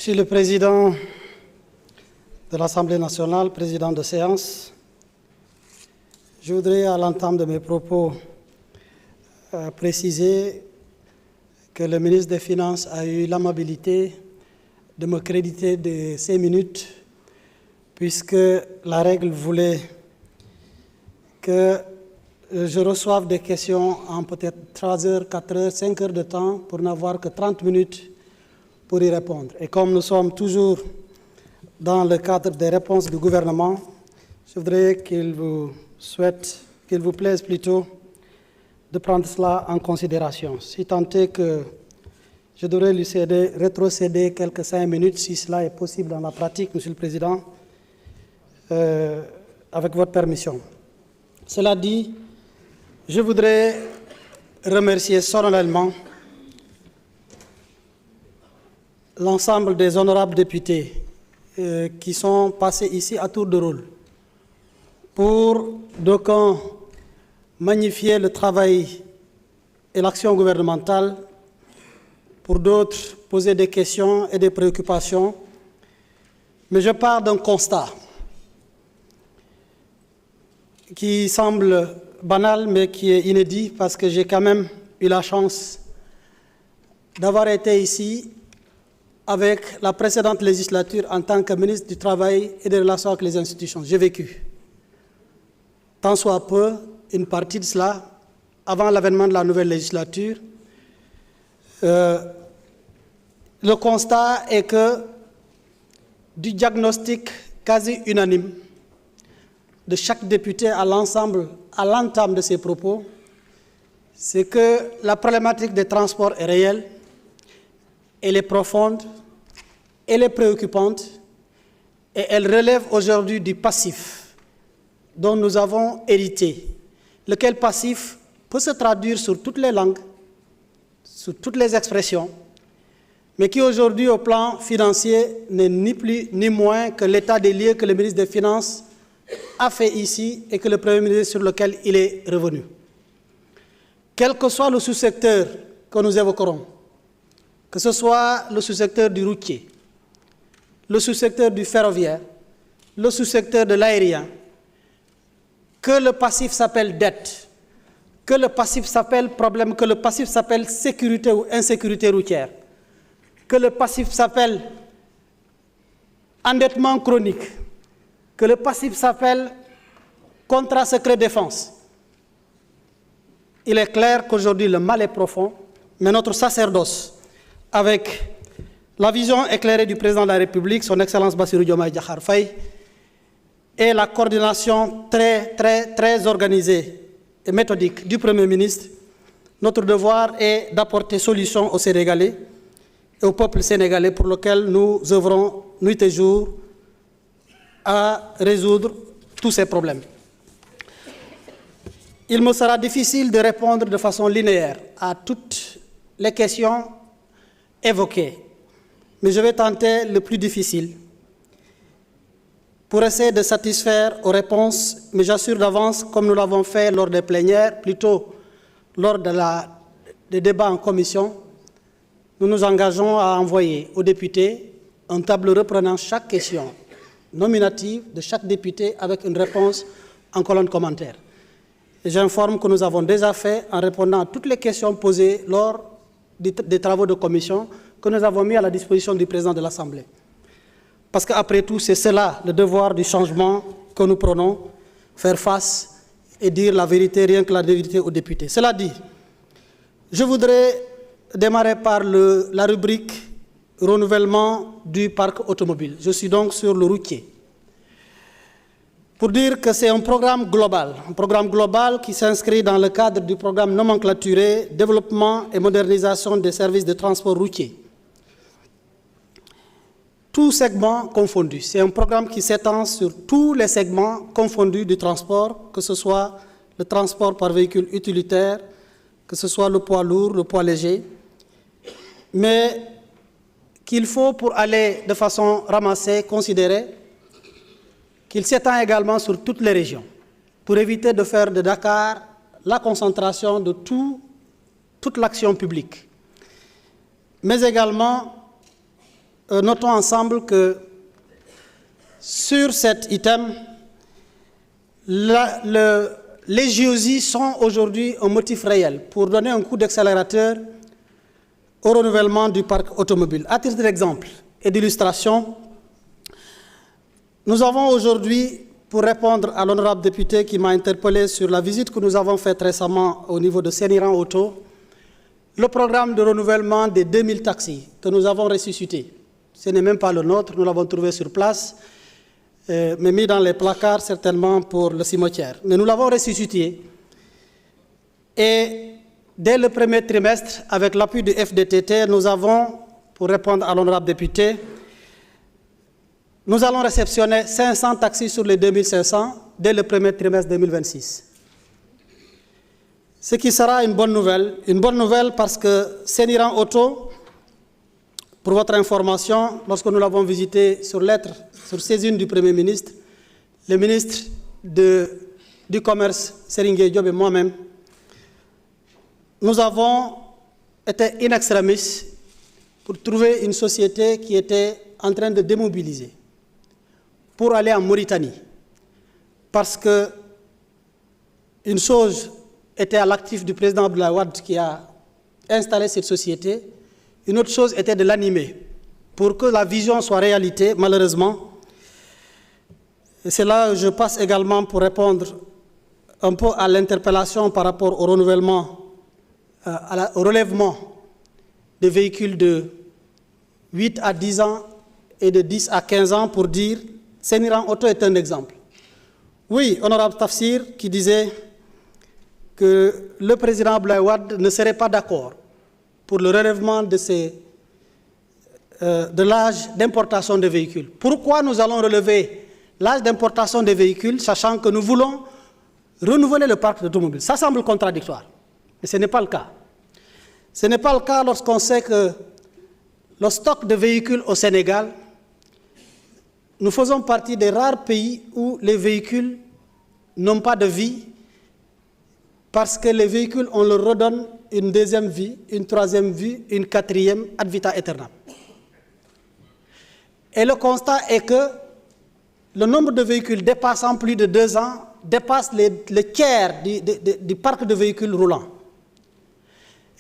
Monsieur le Président de l'Assemblée nationale, Président de séance, je voudrais à l'entame de mes propos préciser que le ministre des Finances a eu l'amabilité de me créditer de 5 minutes puisque la règle voulait que je reçoive des questions en peut-être 3 heures, 4 heures, 5 heures de temps pour n'avoir que 30 minutes pour y répondre. Et comme nous sommes toujours dans le cadre des réponses du gouvernement, je voudrais qu'il vous plaise plutôt de prendre cela en considération. Si tant est que je devrais lui rétrocéder quelques 5 minutes, si cela est possible dans la pratique, Monsieur le Président, avec votre permission. Cela dit, je voudrais remercier solennellement l'ensemble des honorables députés qui sont passés ici à tour de rôle pour d'aucuns magnifier le travail et l'action gouvernementale, pour d'autres poser des questions et des préoccupations. Mais je pars d'un constat qui semble banal mais qui est inédit parce que j'ai quand même eu la chance d'avoir été ici avec la précédente législature en tant que ministre du Travail et des Relations avec les institutions. J'ai vécu, tant soit peu, une partie de cela avant l'avènement de la nouvelle législature. Le constat est que du diagnostic quasi unanime de chaque député à l'ensemble, à l'entame de ses propos, c'est que la problématique des transports est réelle, elle est profonde, elle est préoccupante et elle relève aujourd'hui du passif dont nous avons hérité, lequel passif peut se traduire sur toutes les langues, sur toutes les expressions, mais qui aujourd'hui au plan financier n'est ni plus ni moins que l'état des lieux que le ministre des Finances a fait ici et que le Premier ministre sur lequel il est revenu. Quel que soit le sous-secteur que nous évoquerons, que ce soit le sous-secteur du routier, le sous-secteur du ferroviaire, le sous-secteur de l'aérien, que le passif s'appelle dette, que le passif s'appelle problème, que le passif s'appelle sécurité ou insécurité routière, que le passif s'appelle endettement chronique, que le passif s'appelle contrat secret défense. Il est clair qu'aujourd'hui le mal est profond, mais notre sacerdoce, avec la vision éclairée du président de la République, son Excellence Bassirou Diomaye Diakhar Faye, et la coordination très organisée et méthodique du Premier ministre, notre devoir est d'apporter solution aux Sénégalais et au peuple sénégalais pour lequel nous œuvrons nuit et jour à résoudre tous ces problèmes. Il me sera difficile de répondre de façon linéaire à toutes les questions évoquées, mais je vais tenter le plus difficile pour essayer de satisfaire aux réponses, mais j'assure d'avance, comme nous l'avons fait lors des plénières, plutôt lors des débats en commission, nous nous engageons à envoyer aux députés un tableau reprenant chaque question nominative de chaque député avec une réponse en colonne commentaire. Et j'informe que nous avons déjà fait en répondant à toutes les questions posées lors des travaux de commission que nous avons mis à la disposition du président de l'Assemblée. Parce qu'après tout, c'est cela le devoir du changement que nous prenons, faire face et dire la vérité, rien que la vérité aux députés. Cela dit, je voudrais démarrer par la rubrique renouvellement du parc automobile. Je suis donc sur le routier. Pour dire que c'est un programme global qui s'inscrit dans le cadre du programme nomenclaturé Développement et modernisation des services de transport routier. Tous segments confondus. C'est un programme qui s'étend sur tous les segments confondus du transport, que ce soit le transport par véhicule utilitaire, que ce soit le poids lourd, le poids léger, mais qu'il faut, pour aller de façon ramassée, considérer qu'il s'étend également sur toutes les régions, pour éviter de faire de Dakar la concentration de toute l'action publique, mais également notons ensemble que sur cet item, les JOJ sont aujourd'hui un motif réel pour donner un coup d'accélérateur au renouvellement du parc automobile. À titre d'exemple et d'illustration, nous avons aujourd'hui, pour répondre à l'honorable député qui m'a interpellé sur la visite que nous avons faite récemment au niveau de Séniran Auto, le programme de renouvellement des 2000 taxis que nous avons ressuscité. Ce n'est même pas le nôtre, nous l'avons trouvé sur place, mais mis dans les placards certainement pour le cimetière. Mais nous l'avons ressuscité. Et dès le premier trimestre, avec l'appui du FDTT, nous avons, pour répondre à l'honorable député, nous allons réceptionner 500 taxis sur les 2500 dès le premier trimestre 2026. Ce qui sera une bonne nouvelle parce que Séniran Auto, pour votre information, lorsque nous l'avons visité sur lettre, sur saisine du Premier ministre, le ministre du Commerce, Serigne Diop et moi-même, nous avons été in extremis pour trouver une société qui était en train de démobiliser pour aller en Mauritanie. Parce que une chose était à l'actif du président Abdoulaye Wade qui a installé cette société, une autre chose était de l'animer pour que la vision soit réalité, malheureusement. Et c'est là que je passe également pour répondre un peu à l'interpellation par rapport au renouvellement, au relèvement des véhicules de 8 à 10 ans et de 10 à 15 ans pour dire Séniran Auto est un exemple. Oui, honorable Tafsir qui disait que le président Abdoulaye Wade ne serait pas d'accord pour le relèvement de l'âge d'importation des véhicules. Pourquoi nous allons relever l'âge d'importation des véhicules, sachant que nous voulons renouveler le parc automobile? Ça semble contradictoire, mais ce n'est pas le cas. Ce n'est pas le cas lorsqu'on sait que le stock de véhicules au Sénégal, nous faisons partie des rares pays où les véhicules n'ont pas de vie, parce que les véhicules, on leur redonne une deuxième vie, une troisième vie, une quatrième, ad vitam aeternam. Et le constat est que le nombre de véhicules dépassant plus de 2 ans dépasse le tiers du parc de véhicules roulants.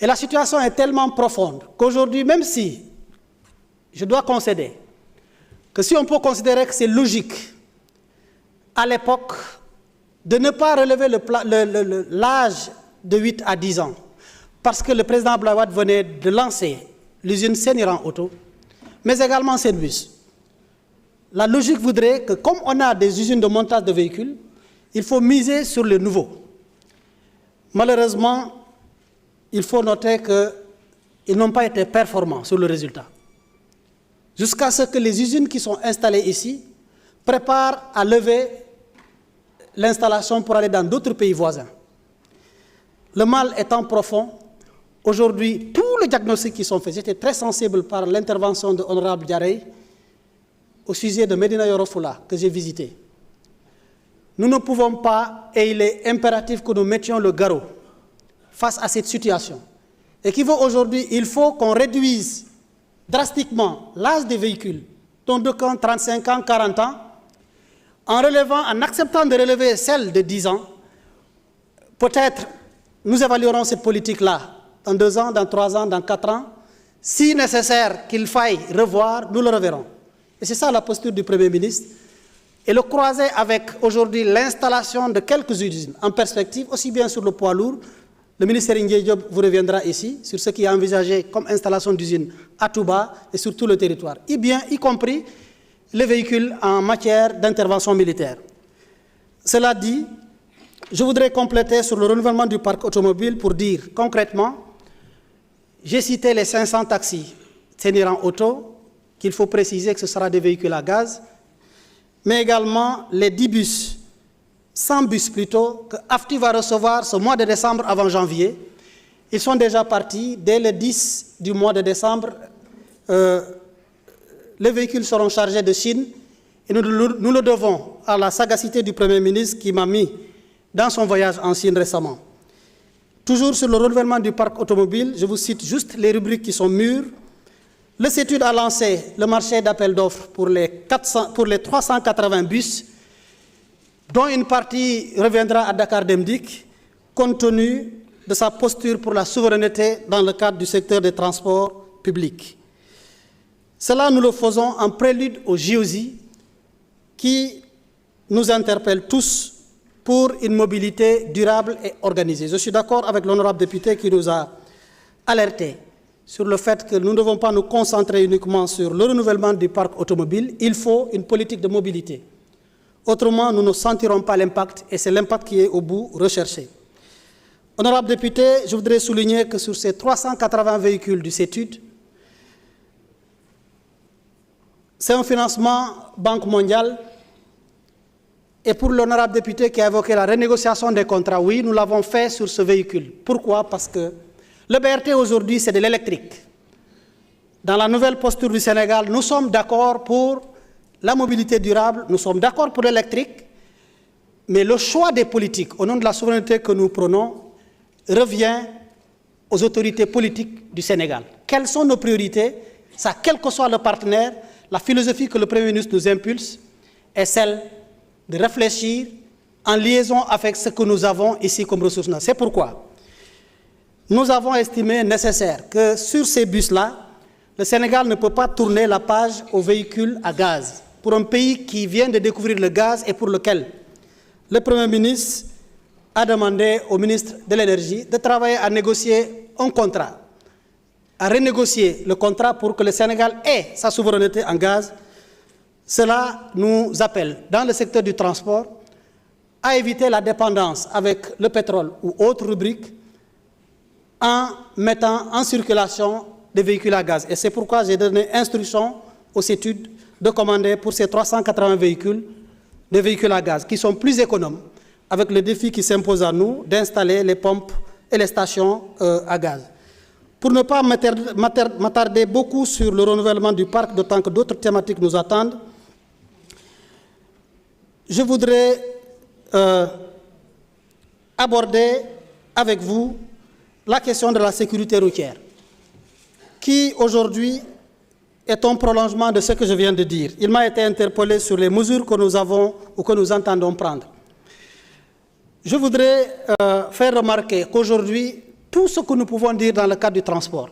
Et la situation est tellement profonde qu'aujourd'hui, même si je dois concéder que si on peut considérer que c'est logique à l'époque de ne pas relever l'âge de 8 à 10 ans, parce que le président Abdoulaye Wade venait de lancer l'usine Séniran Auto, mais également Senbus. La logique voudrait que, comme on a des usines de montage de véhicules, il faut miser sur le nouveau. Malheureusement, il faut noter qu'ils n'ont pas été performants sur le résultat. Jusqu'à ce que les usines qui sont installées ici préparent à lever l'installation pour aller dans d'autres pays voisins. Le mal étant profond, aujourd'hui, tous les diagnostics qui sont faits, j'étais très sensible par l'intervention de l'honorable Diarey au sujet de Médina Yoro Fula que j'ai visité. Nous ne pouvons pas, et il est impératif que nous mettions le garrot face à cette situation. Et qui vaut aujourd'hui, il faut qu'on réduise drastiquement l'âge des véhicules, dont 35 ans, 40 ans, en acceptant de relever celle de 10 ans. Peut-être nous évaluerons cette politique-là dans 2 ans, dans 3 ans, dans 4 ans. Si nécessaire qu'il faille revoir, nous le reverrons. Et c'est ça la posture du Premier ministre. Et le croiser avec aujourd'hui l'installation de quelques usines en perspective, aussi bien sur le poids lourd. Le ministre Serigne Diop vous reviendra ici sur ce qui est envisagé comme installation d'usines à Touba et sur tout le territoire, y compris les véhicules en matière d'intervention militaire. Cela dit, je voudrais compléter sur le renouvellement du parc automobile pour dire concrètement, j'ai cité les 500 taxis Séniran Auto, qu'il faut préciser que ce sera des véhicules à gaz, mais également les 10 bus, 100 bus plutôt, que AFTI va recevoir ce mois de décembre avant janvier. Ils sont déjà partis. Dès le 10 du mois de décembre, les véhicules seront chargés de Chine. Et nous le devons à la sagacité du Premier ministre qui m'a mis dans son voyage en Chine récemment. Toujours sur le renouvellement du parc automobile, je vous cite juste les rubriques qui sont mûres. Le CETUD a lancé le marché d'appel d'offres pour les 380 bus, dont une partie reviendra à Dakar Demdik, compte tenu de sa posture pour la souveraineté dans le cadre du secteur des transports publics. Cela, nous le faisons en prélude au JOJ qui nous interpelle tous pour une mobilité durable et organisée. Je suis d'accord avec l'honorable député qui nous a alertés sur le fait que nous ne devons pas nous concentrer uniquement sur le renouvellement du parc automobile. Il faut une politique de mobilité. Autrement, nous ne sentirons pas l'impact et c'est l'impact qui est au bout recherché. Honorable député, je voudrais souligner que sur ces 380 véhicules du CETUD, c'est un financement Banque mondiale. Et pour l'honorable député qui a évoqué la renégociation des contrats, oui, nous l'avons fait sur ce véhicule. Pourquoi? Parce que le BRT aujourd'hui, c'est de l'électrique. Dans la nouvelle posture du Sénégal, nous sommes d'accord pour la mobilité durable, nous sommes d'accord pour l'électrique, mais le choix des politiques, au nom de la souveraineté que nous prenons, revient aux autorités politiques du Sénégal. Quelles sont nos priorités? Ça, quel que soit le partenaire, la philosophie que le Premier ministre nous impulse est celle de réfléchir en liaison avec ce que nous avons ici comme ressources naturelles. C'est pourquoi nous avons estimé nécessaire que sur ces bus-là, le Sénégal ne peut pas tourner la page aux véhicules à gaz. Pour un pays qui vient de découvrir le gaz et pour lequel le Premier ministre a demandé au ministre de l'Énergie de travailler à négocier un contrat, à renégocier le contrat pour que le Sénégal ait sa souveraineté en gaz. Cela nous appelle, dans le secteur du transport, à éviter la dépendance avec le pétrole ou autres rubriques en mettant en circulation des véhicules à gaz. Et c'est pourquoi j'ai donné instruction aux CETUD de commander pour ces 380 véhicules des véhicules à gaz qui sont plus économes, avec le défi qui s'impose à nous d'installer les pompes et les stations à gaz. Pour ne pas m'attarder beaucoup sur le renouvellement du parc, d'autant que d'autres thématiques nous attendent, je voudrais aborder avec vous la question de la sécurité routière, qui aujourd'hui est un prolongement de ce que je viens de dire. Il m'a été interpellé sur les mesures que nous avons ou que nous entendons prendre. Je voudrais faire remarquer qu'aujourd'hui, tout ce que nous pouvons dire dans le cadre du transport,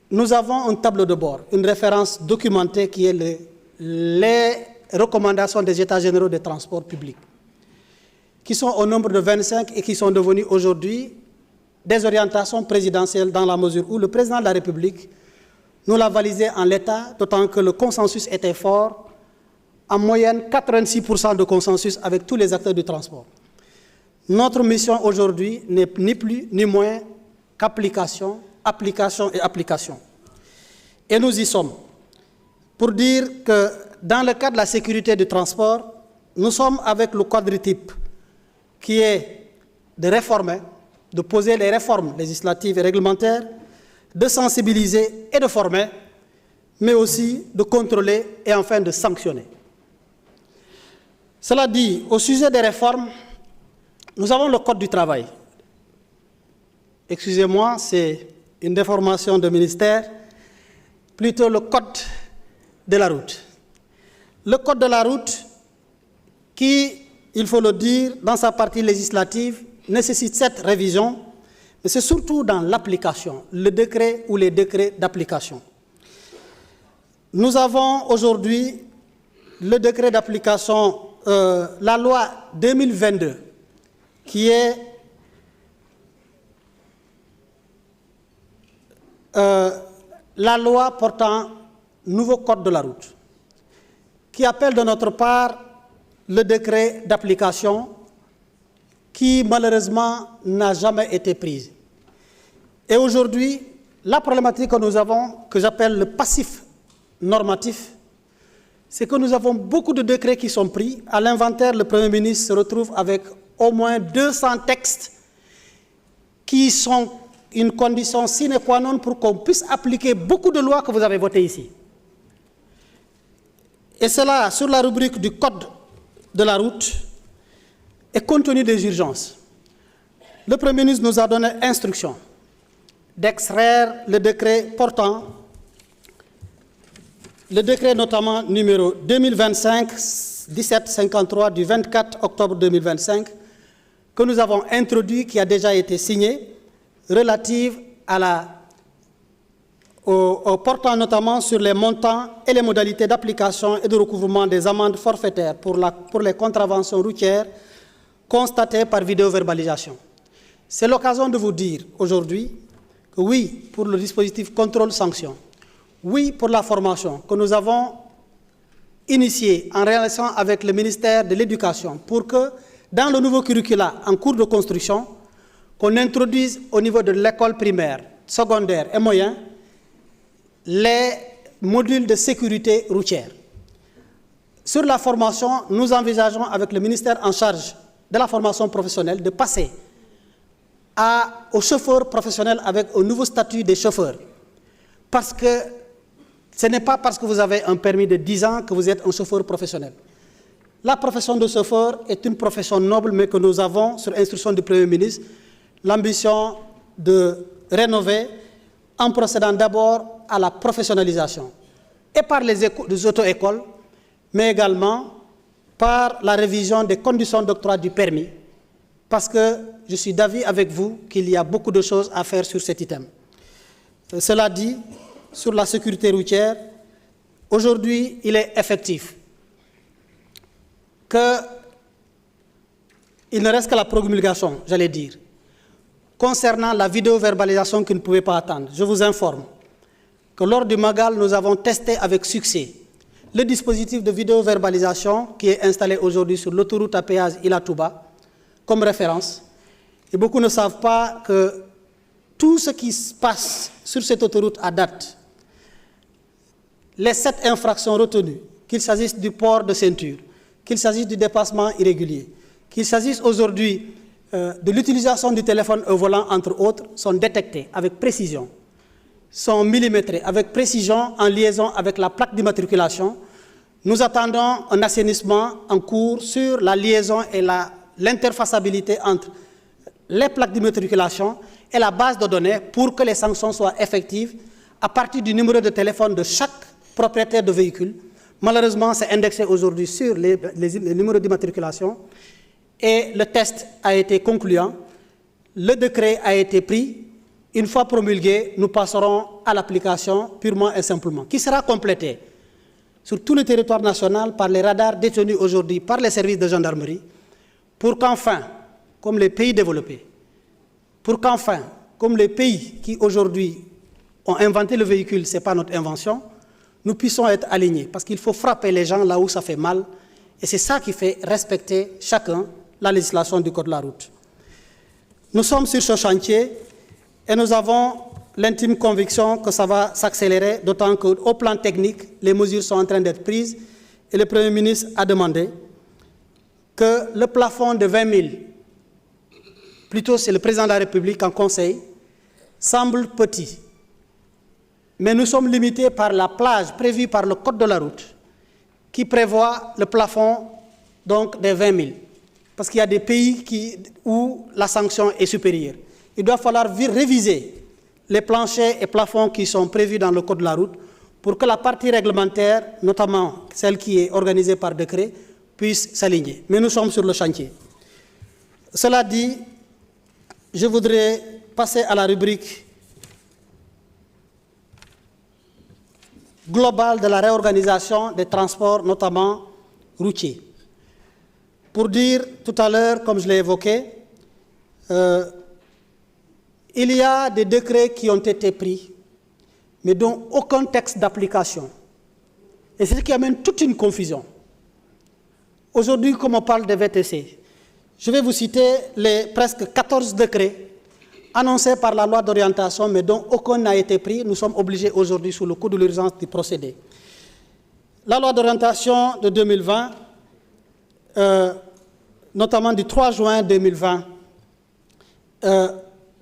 nous avons un tableau de bord, une référence documentée qui est les recommandations des États généraux des transports publics, qui sont au nombre de 25 et qui sont devenues aujourd'hui des orientations présidentielles dans la mesure où le président de la République nous l'a validé en l'état, d'autant que le consensus était fort, en moyenne 86% de consensus avec tous les acteurs du transport. Notre mission aujourd'hui n'est ni plus ni moins qu'application, application et application. Et nous y sommes. Pour dire que dans le cadre de la sécurité du transport, nous sommes avec le quadritype qui est de réformer, de poser les réformes législatives et réglementaires, de sensibiliser et de former, mais aussi de contrôler et enfin de sanctionner. Cela dit, au sujet des réformes, nous avons le Code du travail. Excusez-moi, c'est une déformation de ministère, plutôt le Code de la route. Le Code de la route qui, il faut le dire, dans sa partie législative, nécessite cette révision, mais c'est surtout dans l'application, le décret ou les décrets d'application. Nous avons aujourd'hui le décret d'application, la loi 2022, qui est la loi portant nouveau code de la route, qui appelle de notre part le décret d'application qui malheureusement n'a jamais été prise. Et aujourd'hui, la problématique que nous avons, que j'appelle le passif normatif, c'est que nous avons beaucoup de décrets qui sont pris. À l'inventaire, le Premier ministre se retrouve avec au moins 200 textes qui sont une condition sine qua non pour qu'on puisse appliquer beaucoup de lois que vous avez votées ici. Et cela, sur la rubrique du Code de la route, et compte tenu des urgences, le Premier ministre nous a donné instruction d'extraire le décret portant, le décret notamment numéro 2025-1753 du 24 octobre 2025 que nous avons introduit, qui a déjà été signé, relative au portant notamment sur les montants et les modalités d'application et de recouvrement des amendes forfaitaires pour les contraventions routières constatées par vidéoverbalisation. C'est l'occasion de vous dire aujourd'hui que oui, pour le dispositif contrôle-sanction, oui, pour la formation que nous avons initiée en relation avec le ministère de l'Éducation pour que, dans le nouveau curricula en cours de construction, qu'on introduise au niveau de l'école primaire, secondaire et moyen les modules de sécurité routière. Sur la formation, nous envisageons avec le ministère en charge de la formation professionnelle de passer aux chauffeurs professionnels avec un nouveau statut des chauffeurs. Parce que ce n'est pas parce que vous avez un permis de 10 ans que vous êtes un chauffeur professionnel. La profession de chauffeur est une profession noble, mais que nous avons, sur instruction du Premier ministre, l'ambition de rénover en procédant d'abord à la professionnalisation et par les auto-écoles, mais également par la révision des conditions d'octroi du permis, parce que je suis d'avis avec vous qu'il y a beaucoup de choses à faire sur cet item. Cela dit, sur la sécurité routière, aujourd'hui, il est effectif qu'il ne reste que la promulgation, j'allais dire, concernant la vidéoverbalisation qui ne pouvait pas attendre. Je vous informe que lors du Magal, nous avons testé avec succès le dispositif de vidéoverbalisation qui est installé aujourd'hui sur l'autoroute à péage Ila-Touba comme référence. Et beaucoup ne savent pas que tout ce qui se passe sur cette autoroute à date, les 7 infractions retenues, qu'il s'agisse du port de ceinture, qu'il s'agisse du dépassement irrégulier, qu'il s'agisse aujourd'hui de l'utilisation du téléphone au volant, entre autres, sont détectées avec précision, sont millimétrées avec précision en liaison avec la plaque d'immatriculation. Nous attendons un assainissement en cours sur la liaison et l'interfaçabilité entre les plaques d'immatriculation et la base de données pour que les sanctions soient effectives à partir du numéro de téléphone de chaque propriétaire de véhicule. Malheureusement, c'est indexé aujourd'hui sur les numéros d'immatriculation et le test a été concluant. Le décret a été pris. Une fois promulgué, nous passerons à l'application purement et simplement, qui sera complétée sur tout le territoire national par les radars détenus aujourd'hui par les services de gendarmerie, pour qu'enfin, comme les pays développés, pour qu'enfin, comme les pays qui aujourd'hui ont inventé le véhicule, ce n'est pas notre invention, nous puissions être alignés, parce qu'il faut frapper les gens là où ça fait mal, et c'est ça qui fait respecter chacun la législation du Code de la route. Nous sommes sur ce chantier et nous avons l'intime conviction que ça va s'accélérer, d'autant qu'au plan technique, les mesures sont en train d'être prises et le Premier ministre a demandé que le plafond de 20 000, plutôt c'est le président de la République en conseil, semble petit. Mais nous sommes limités par la plage prévue par le Code de la route qui prévoit le plafond donc, des 20 000. Parce qu'il y a des pays où la sanction est supérieure. Il doit falloir réviser les planchers et plafonds qui sont prévus dans le Code de la route pour que la partie réglementaire, notamment celle qui est organisée par décret, puisse s'aligner. Mais nous sommes sur le chantier. Cela dit, je voudrais passer à la rubrique globale de la réorganisation des transports, notamment routiers. Pour dire tout à l'heure, comme je l'ai évoqué, il y a des décrets qui ont été pris, mais dont aucun texte d'application. Et c'est ce qui amène toute une confusion. Aujourd'hui, comme on parle de VTC, je vais vous citer les presque 14 décrets annoncés par la loi d'orientation, mais dont aucun n'a été pris. Nous sommes obligés aujourd'hui, sous le coup de l'urgence, d'y procéder. La loi d'orientation de 2020, notamment du 3 juin 2020,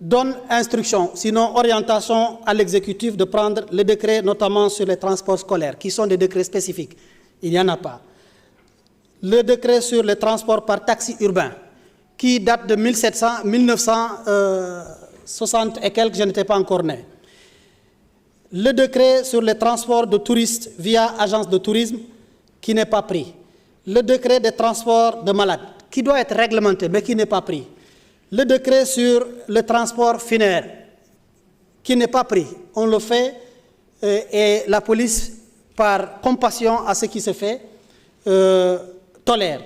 donne instruction, sinon orientation à l'exécutif de prendre les décrets, notamment sur les transports scolaires, qui sont des décrets spécifiques. Il n'y en a pas. Le décret sur les transports par taxi urbain, qui date de 60 et quelques, je n'étais pas encore né. Le décret sur les transports de touristes via agence de tourisme qui n'est pas pris. Le décret des transports de malades qui doit être réglementé mais qui n'est pas pris. Le décret sur le transport funéraire qui n'est pas pris. On le fait et la police, par compassion à ce qui se fait, tolère.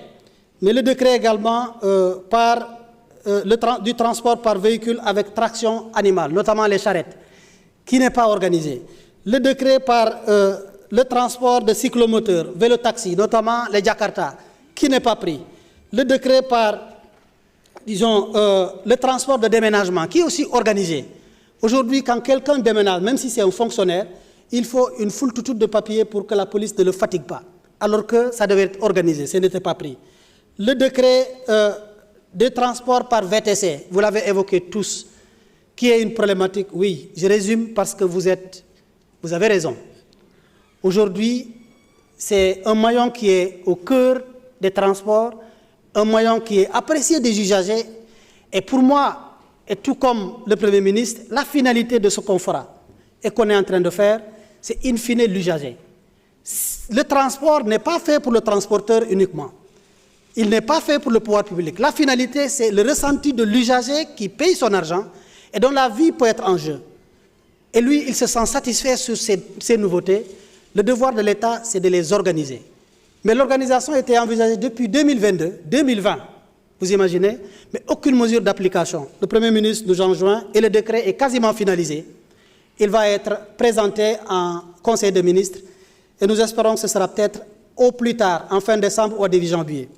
Mais le décret également du transport par véhicule avec traction animale, notamment les charrettes, qui n'est pas organisé. Le décret par le transport de cyclomoteurs, vélo-taxi, notamment les Jakarta, qui n'est pas pris. Le décret par, disons, le transport de déménagement, qui est aussi organisé. Aujourd'hui, quand quelqu'un déménage, même si c'est un fonctionnaire, il faut une foultitude de papiers pour que la police ne le fatigue pas, alors que ça devait être organisé, ce n'était pas pris. Le décret de transport par VTC, vous l'avez évoqué tous, qui est une problématique, oui, je résume parce que vous avez raison. Aujourd'hui, c'est un maillon qui est au cœur des transports, un maillon qui est apprécié des usagers, et pour moi, et tout comme le Premier ministre, la finalité de ce qu'on fera et qu'on est en train de faire, c'est in fine l'usager. Le transport n'est pas fait pour le transporteur uniquement. Il n'est pas fait pour le pouvoir public. La finalité, c'est le ressenti de l'usager qui paye son argent et dont la vie peut être en jeu. Et lui, il se sent satisfait sur ces nouveautés. Le devoir de l'État, c'est de les organiser. Mais l'organisation était envisagée depuis 2022, 2020, vous imaginez, mais aucune mesure d'application. Le Premier ministre nous enjoint et le décret est quasiment finalisé. Il va être présenté en Conseil des ministres et nous espérons que ce sera peut-être au plus tard, en fin décembre ou au début janvier.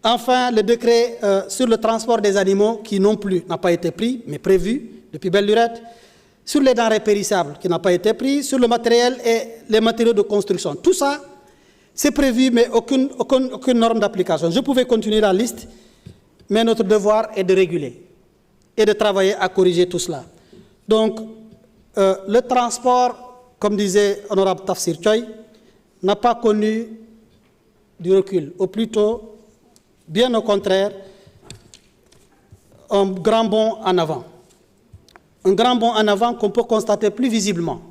Enfin, le décret sur le transport des animaux qui non plus n'a pas été pris, mais prévu depuis belle lurette, sur les denrées périssables qui n'a pas été pris, sur le matériel et les matériaux de construction. Tout ça, c'est prévu, mais aucune norme d'application. Je pouvais continuer la liste, mais notre devoir est de réguler et de travailler à corriger tout cela. Donc, le transport, comme disait Honorable Tafsir Choy, n'a pas connu du recul, ou plutôt, bien au contraire, un grand bond en avant. Un grand bond en avant qu'on peut constater plus visiblement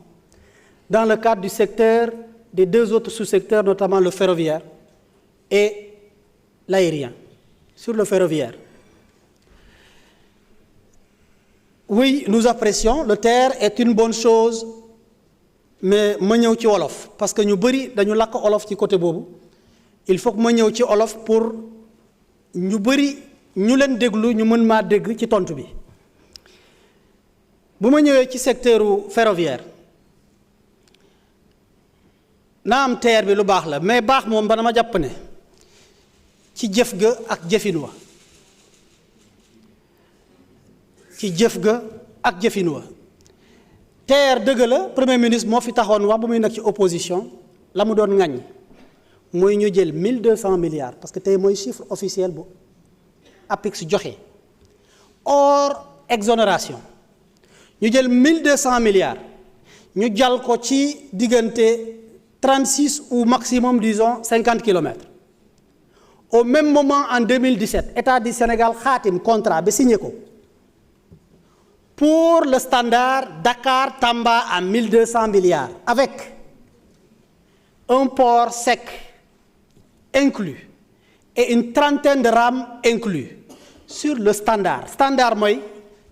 dans le cadre du secteur, des deux autres sous-secteurs, notamment le ferroviaire et l'aérien. Sur le ferroviaire, oui, nous apprécions, le TER est une bonne chose, mais ma ñëw ci wolof parce que ñu bëri dañu lakk olof ci côté boobu. Il faut que ma ñëw ci olof pour ñu bëri ñu leen déglu ñu mën maa dégg ci tontu bi. Bu ma ñëwee ci secteur ferroviaire naa am TER bi lu baax la mais baax moom ba dama jàpp ne ci jëf ga ak jëfin wa ci jëf ga ak jëfin wa TER dëgg la Premier ministre moo fi taxoon wax bu muy nekk ci opposition la mu doon ŋaññ mooy ñu jël 1200 milliards parce que tey mooy chiffre officiel bu APIX joxe hors exonération ñu jël 1200 milliards ñu jàll ko ci diggante 36 ou maximum disons 50 kilomètres. Au même moment en 2017 État du Sénégal xaatim contrat ba signé ko pour le standard Dakar-Tamba à 1200 milliards avec un port sec inclus et une trentaine de rames inclus sur le standard. Standard mooy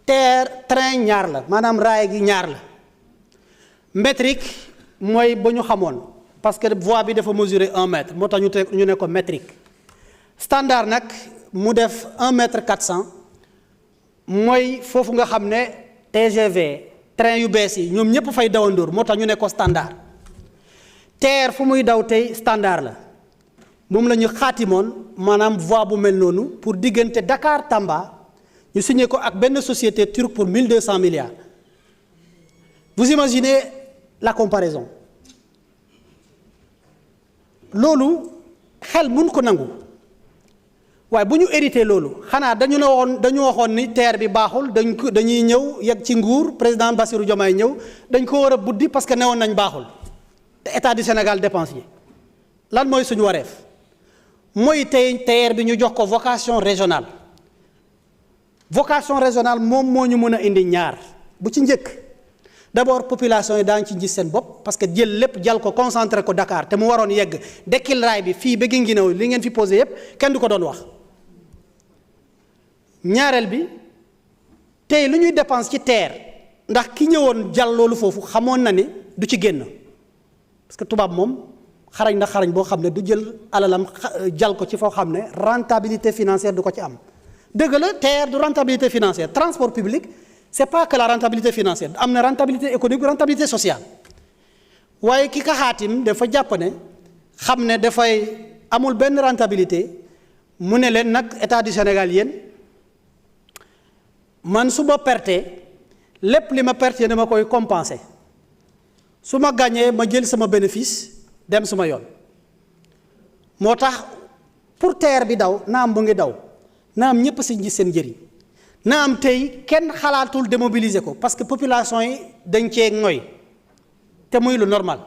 TER train ñaar la maanaam raay gi ñaar la métrique mooy ba ñu xamoon parce que voie bi dafa mesurer 1 mètre moo tax ñu ne ko métrique. Standard nag mu def 1 mètre 400 mooy foofu nga xam ne TGV train yu bees yi ñoom ñëpp fay dawandoor moo tax ñu ne ko standard. TER fu muy daw tey standard la moom la ñu xaatimoon maanaam voie bu mel noonu pour diggante Dakar Tamba ñu signé ko ak benn société turque pour 1200 milliards. Vous imaginez la comparaison loolu xel mun ko nangu. waaye bu ñu hérité loolu xanaa dañu waxoon ni TER bi baaxul dañuy ñëw yegg ci nguur président Bassirou Diomaye ñëw dañ ko war a buddi parce que newoon nañ baaxul te état du Sénégal dépensier lan mooy suñu wareef mooy tey TER bi ñu jox ko vocation régionale vocation régionale moom moo ñu mën a indi ñaar bu ci njëkk d'abord population yi daañu ci gis seen bopp parce que jël lépp jal ko concentré ko Dakar te mu waroon yegg dekkil raay bi fii ba Guinguinéo li ngeen fi posé yépp kenn du ko doon wax. ñaareel bi tey lu ñuy dépense ci terre ndax ki ñëwoon jal loolu foofu xamoon na ni du ci génn parce que tubaab moom xarañ na xarañ boo xam ne du jël alalam jal ko ci foo xam ne rentabilité financière du ko ci am. dëgg la terre du rentabilité financière transport public c'est pas que la rentabilité financière am na rentabilité économique rentabilité sociale waaye ki ka xaatim dafa jàpp ne xam ne dafay amul benn rentabilité mu ne leen nag état du Sénégal yéen man su ma pertee lépp li ma perte yéen ma koy compenser su ma gagné ma jël sama bénéfice dem suma yoon moo tax pour terre bi daw naam bu ngi daw naam ñëpp si gis seen njëriñ naam tey kenn xalaatul démobiliser ko parce que population yi dañ cee ngoy te muy lu normal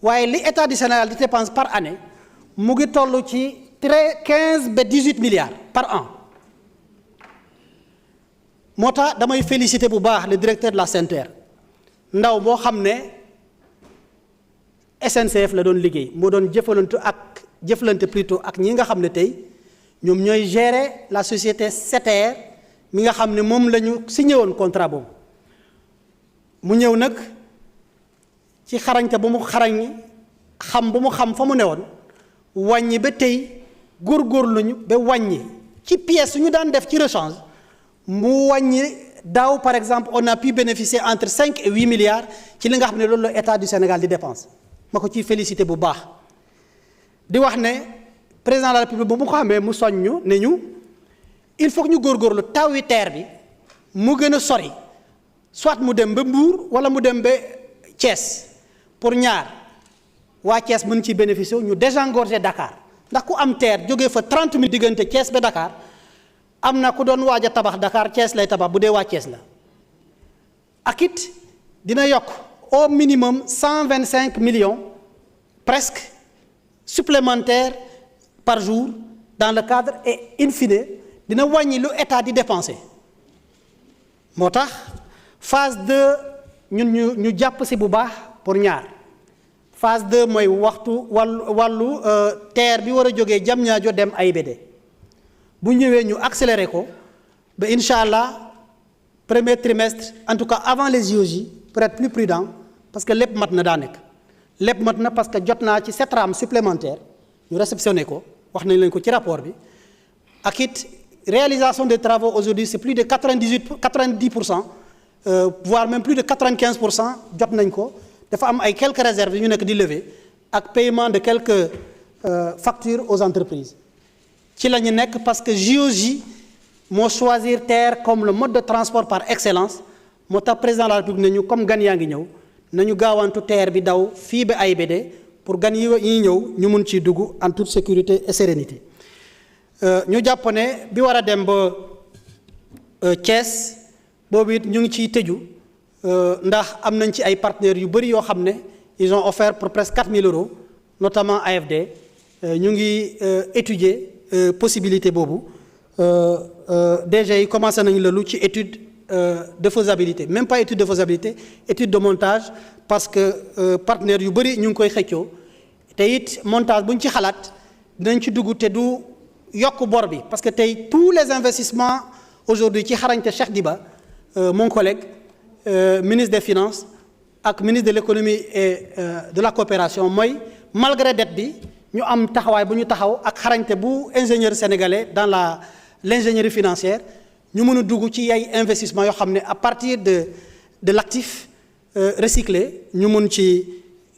waaye li état du Sénégal di dépense par année mu ngi toll ci 15 ba 18 milliards par an moo tax damay féliciter bu baax le directeur de la SENTER ndaw boo xam ne SNCF la doon liggéey moo doon jëflante plutôt ak ñi nga xam ne tey ñoom ñooy gérer la société SETER mi nga xam ne moom la ñu signé woon contrat boobu mu ñëw nag ci xarañte bu mu xarañ xam bu mu xam fa mu newoon wàññi ba tey góorgóorlu ñu ba wàññi ci pièce su ñu daan def ci rechange mu wàññi daaw par exemple on a pu bénéficier entre 5 et 8 milliards ci li nga xam ne loolu la état du Sénégal di dépense ma ko ciy félicité bu baax di wax ne président de la République bu mu ko xamee mu soññu ne ñu il faut que ñu góorgóorlu taw yi terre bi mu gën a sori soit mu dem ba Mbour wala mu dem ba Thiès pour ñaar waa Thiès mën ci bénéficier ñu désengorger Dakar ndax ku am terre jógee fa 30 minutes diggante Thiès ba Dakar am na ku doon waaj a tabax Dakar Thiès lay tabax bu dee waa Thiès la ak it dina yokk au minimum 125 millions presque supplémentaires par jour dans le cadre et in fine dina wàññi lu état di dépenser moo tax phase 2 ñun ñu jàpp si bu baax pour ñaar phase 2 mooy wàllu terre bi war a jógee Diamniadio dem AIBD bu ñëwee ñu accélérer ko ba incha allah premier trimestre en tout cas avant les JOJ pour être plus prudent parce que lépp mat na daa nekk lépp mat na parce que jot naa ci 7 rames supplémentaires ñu réceptionné ko wax nañ leen ko ci rapport bi ak it réalisation des travaux aujourd'hui c'est plus de 90%, voire même plus de 95% jot nañ ko dafa am ay quelques réserves yu ñu nekk di lever ak paiement de quelques factures aux entreprises ci la ñu nekk parce que JOJ moo choisir terre comme le mode de transport par excellence moo tax président de la République nañu comme gan yaa ngi ñëw nañu gaawantu terre bi daw fii ba AIBD pour gan yi ñëw ñu mun ciy dugg en toute sécurité et sérénité ñu jàpp ne bi war a dem ba Thiès boobu it ñu ngi ciy tëju ndax am nañ ci ay partenaires yu bëri yoo xam ne ils ont offert pour presque 4 000 euros notamment AFD ñu ngi étudier possibilité boobu DG yi commencé nañu loolu ci étude de faisabilité même pas étude de faisabilité étude de montage parce que partenaires yu bëri ñu ngi koy xëccoo te it montage bu ñu ci xalaat dinañ ci dugg te du yokk bor bi parce que tey tous les investissements aujourd'hui ci xarañte Cheikh Diba mon collègue ministre des finances ak ministre de l'économie et de la coopération mooy malgré dette bi ñu am taxawaay bu ñu taxaw ak xarañte bu ingénieur sénégalais dans l'ingénierie financière ñu mën a dugg ci ay investissement yoo xam ne à partir de l'actif recyclé ñu mën ci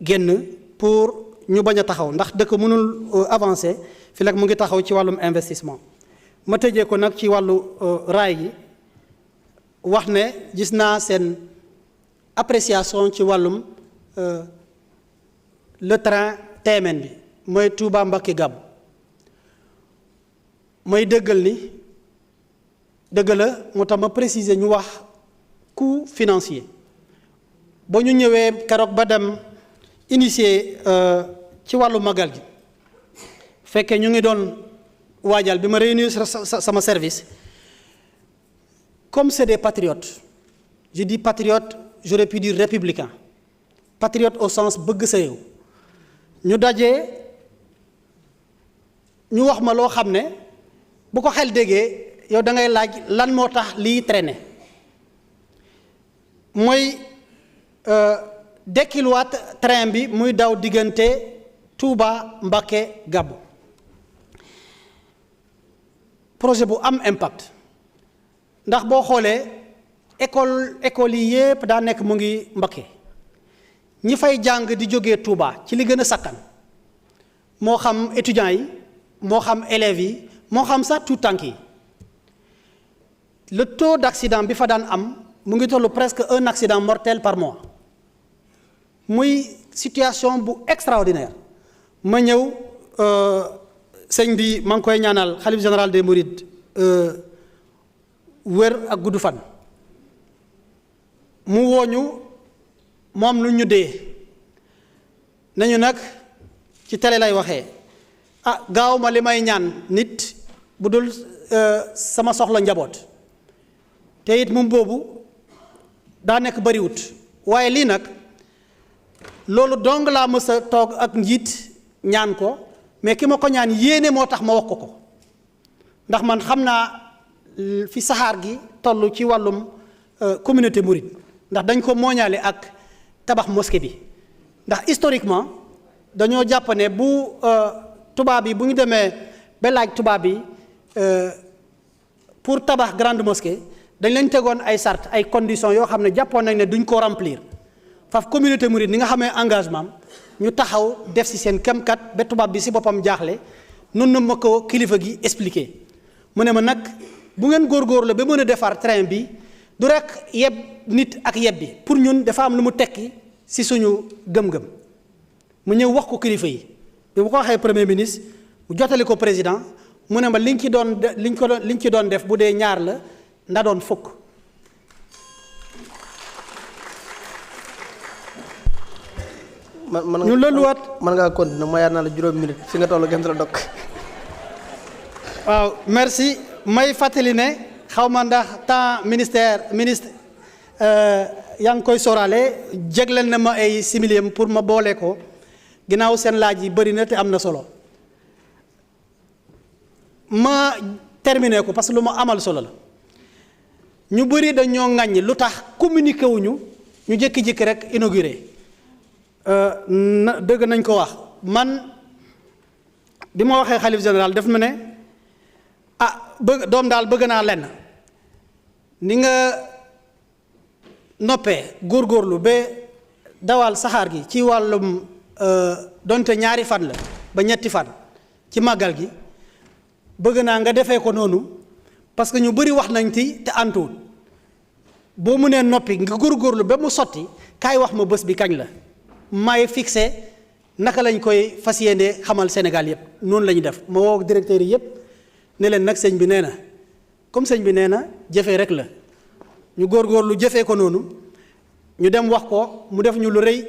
génn pour ñu bañ a taxaw ndax dëkk mënul avancer fi nag mu ngi taxaw ci wàllum investissement ma tëjee ko nag ci wàllu raay yi wax ne gis naa seen appréciation ci wàllum le train TMN bi mooy Touba Mbacké Gabou mooy dëggal ni dëgg la moo tax ma préciser ñu wax coût financier ba ñu ñëwee keroog ba dem initier ci wàllu magal gi fekkee ñu ngi doon waajal bi ma réunir sama service comme c'est des patriotes, je dis patriotes, j'aurais pu dire républicains, patriotes au sens bëgg sa réew ñu dajee ñu wax ma loo xam ne bu ko xel déggee yow da ngay laaj lan moo tax lii traîner mooy dekkiluwaat train bi muy daw diggante Touba Mbacké Gabou projet bu am impact ndax boo xoolee école yi yépp daa nekk mu ngi Mbacké ñi fay jàng di jógee Touba ci li gën a sakkan moo xam étudiants yi moo xam élèves yi moo xam sax tout tànk yi le taux d'accident bi fa daan am mu ngi tollu presque un accident mortel par mois muy situation bu extraordinaire ma ñëw sëñ bi maa ngi koy ñaanal xalif général des mourides wér ak gudd fan mu wooñu moom lu ñu dee nañu nag ci télé lay waxee gaaw ma li may ñaan nit bu dul sama soxla njaboot te it moom boobu daa nekk bariwut waaye lii nag loolu dong laa mës a toog ak njiit ñaan ko mais ki ma ko ñaan yéene moo tax ma wax ko ndax man xam naa fi saxaar gi toll ci wàllum communauté mouride ndax dañ ko mooñaale ak tabax mosquée bi ndax historiquement dañoo jàpp ne bu tubaab yi bu ñu demee ba laaj tubaab yi pour tabax grande mosquée dañ leen tegoon ay sart ay conditions yoo xam ne jàppoon nañ ne duñ ko remplir faf communauté mouride ni nga xamee engagement ñu taxaw def ci seen kemkat ba tubaab bi ci boppam jaaxle noonu ma ko kilifa gi expliqué mu ne ma nag bu ngeen góorgóorlu ba mën a defar train bi du rek yeb nit ak yeb bi pour ñun dafa am lu mu tekki ci suñu gëm-gëm mu ñëw wax ko kilifa yi bi bu ko waxee premier ministre mu jotali ko président mu ne ma liñ ci doon def bu dee ñaar la nda doon fukk ñu lëluwaat man ngaa continuer ma yaar naa la juróom minute fi nga toll gën la dokk waaw merci may fàttali ne xaw ma ndax temps ministre yaa ngi koy sóoraale jégleel na ma ay similiem pour ma boole ko ginnaaw seen laaj yi bëri na te am na solo ma terminé ko parce que lu ma amal solo la ñu bëri dañoo ŋàññ lu tax communiqué wuñu ñu jékki-jékki rek inauguré dëgg nañ ko wax man bi ma waxee xalif général def ma ne doom daal bëgg naa lenn ni nga noppee góorgóorlu ba dawal saxaar gi ci wàllum donte ñaari fan la ba ñetti fan ci màggal gi bëgg naa nga defee ko noonu parce que ñu bëri wax nañ ci te antuwul boo mënee noppi nga góorgóorlu ba mu sotti kaay wax ma bés bi kañ la may fixé naka lañ koy fas yéene xamal Sénégal yëpp noonu la ñuy def ma woo directeur yi yëpp ne leen nag sëñ bi nee na comme sëñ bi nee na jëfee rek la ñu góorgóorlu jëfee ko noonu ñu dem wax ko mu def ñu lu rëy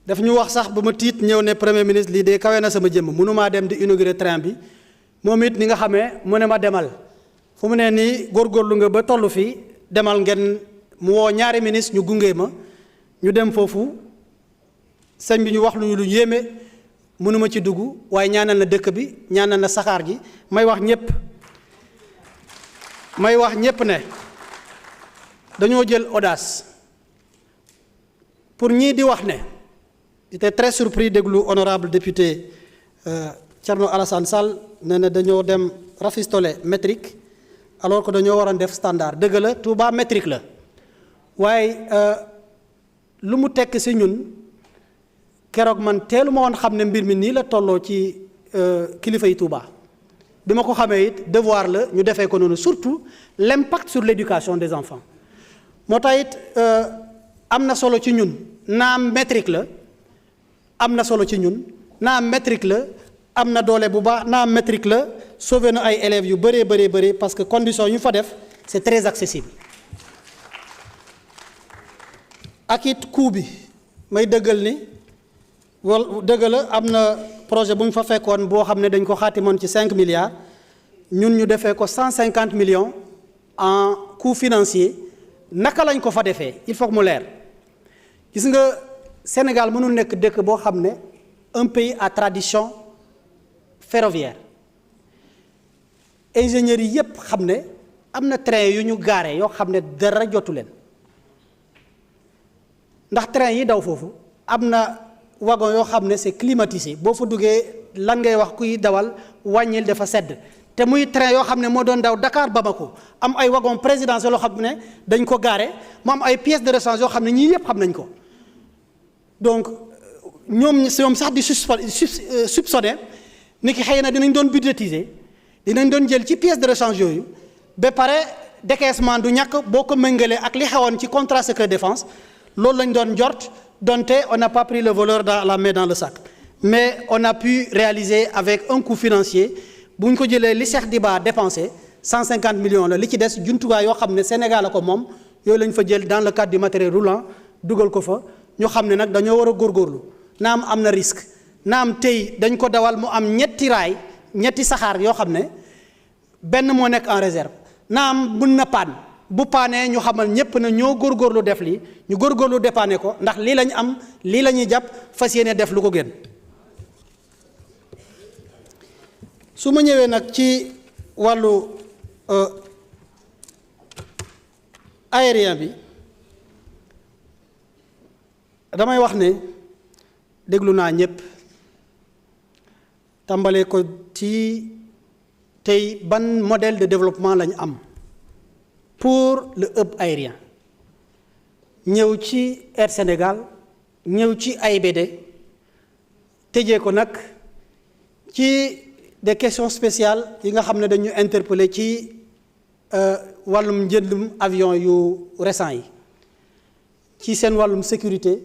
daf ñu wax sax ba ma tiit ñëw ne premier ministre lii de kawe na sama jëmm mënumaa dem di inaugurer train bi moom it ni nga xamee mu ne ma demal fu mu ne nii góorgóorlu nga ba toll fii demal ngeen mu woo ñaari ministre ñu gunge ma ñu dem foofu sëñ bi ñu wax lu yéeme mënuma ci dugg waaye ñaanal na dëkk bi ñaanal na saxaar gi may wax ñépp ne dañoo jël audace pour ñii di wax ne j'étais très surpris déglu honorable député Thierno Alassane Sall ne ne dañoo dem rafistolé métrique alors que dañoo waroon def standard dëgg la Touba métrique la waaye lu mu tekk ci ñun keroog man teelu ma woon xam ne mbir mi nii la tolloo ci kilifa yi Touba bi ma ko xamee it devoir la ñu defee ko noonu surtout l'impact sur l'éducation des enfants moo tax it am na solo ci ñun naam métrique la am na solo ci ñun naam métrique la am na doole bu baax naam métrique la sauvé na ay élèves yu bëree parce que conditions yu fa def c'est très accessible ak it coût bi may dëggal ni dëgg la am na projet bu ñu fa fekkoon boo xam ne dañ ko xaatimoon ci 5 milliards ñun ñu defee ko 150 millions en coût financier naka lañ ko fa defee il faut que mu leer gis nga Sénégal mënul nekk dëkk boo xam ne un pays à tradition ferroviaire ingénieurs yi yépp xam ne am na train yu ñu gaare yoo xam ne dara jotu leen ndax train yi daw foofu am na wagon yoo xam ne c'est climatisé boo fa duggee lan ngay wax kuy dawal wàññil dafa sedd te muy train yoo xam ne moo doon daw Dakar Bamako am ay wagon présidentiel yoo xam ne dañ ko gaare mu am ay pièces de rechange yoo xam ne ñii yépp xam nañ ko donc ñoom sax di soupçonné ni ki xëy na dinañ doon budgétiser dinañ doon jël ci pièces de rechange yooyu ba pare décaissement du ñàkk boo ko méngalee ak li xewoon ci contrat secret défense loolu lañ doon njort donte on n'a pas pris le voleur dans la main dans le sac mais on a pu réaliser avec un coût financier bu ñu ko jëlee li Cheikh Diba dépensé 150 millions la li ci des jumtuwaay yoo xam ne Sénégal la ko moom yooyu lañ fa jël dans le cadre du matériel roulant dugal ko fa ñu xam ne nag dañoo war a góorgóorlu naam am na risque naam tey dañ ko dawal mu am ñetti raay ñetti saxaar yoo xam ne benn moo nekk en réserve naam mën na paan bu paanee ñu xamal ñépp na ñoo góorgóorlu def lii ñu góorgóorlu dépanner ko ndax lii lañ am lii la ñuy jàpp fas yéene def lu ko gën su ma ñëwee nag ci wàllu aérien bi damay wax ne déglu naa ñépp tàmbalee ko ci tey ban modèle de développement lañu am pour le hub aérien ñëw ci Air Sénégal ñëw ci AIBD tëjee ko nag ci des questions spéciales yi nga xam ne dañu interpeller ci wàllum njëndum avion yu récent yi ci seen wàllum sécurité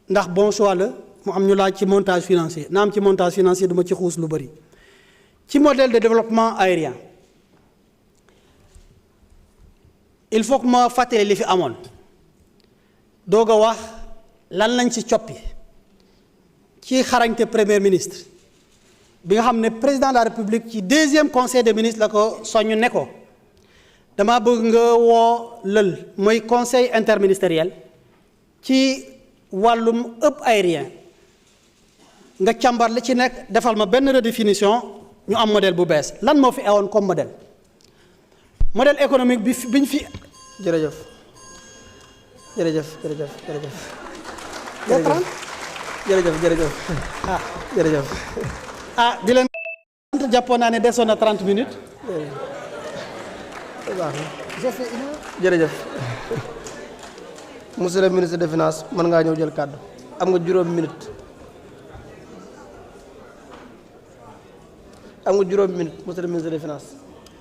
ndax bon choix la mu am ñu laaj ci montage financier na am ci montage financier duma ci xuus lu bari ci modèle de développement aérien il faut que ma fàttali li fi amoon doog a wax lan lañ ci coppi ci xarañte premier ministre bi nga xam ne président de la république ci deuxième conseil des ministres la ko soññ ne ko dama bëgg nga woo lël mooy conseil interministériel ci wàllum hub aérien nga càmbar li ci nekk defal ma benn redéfinition ñu am modèle bu bees lan moo fi ewoon comme modèle économique bi biñ fi. jërëjëf. ah di leen jàppoon naa ne desoon na 30 minutes. jërëjëf. monsieur le ministre des finances mën ngaa ñëw jël kàddu am nga juróom minute monsieur le ministre des finances.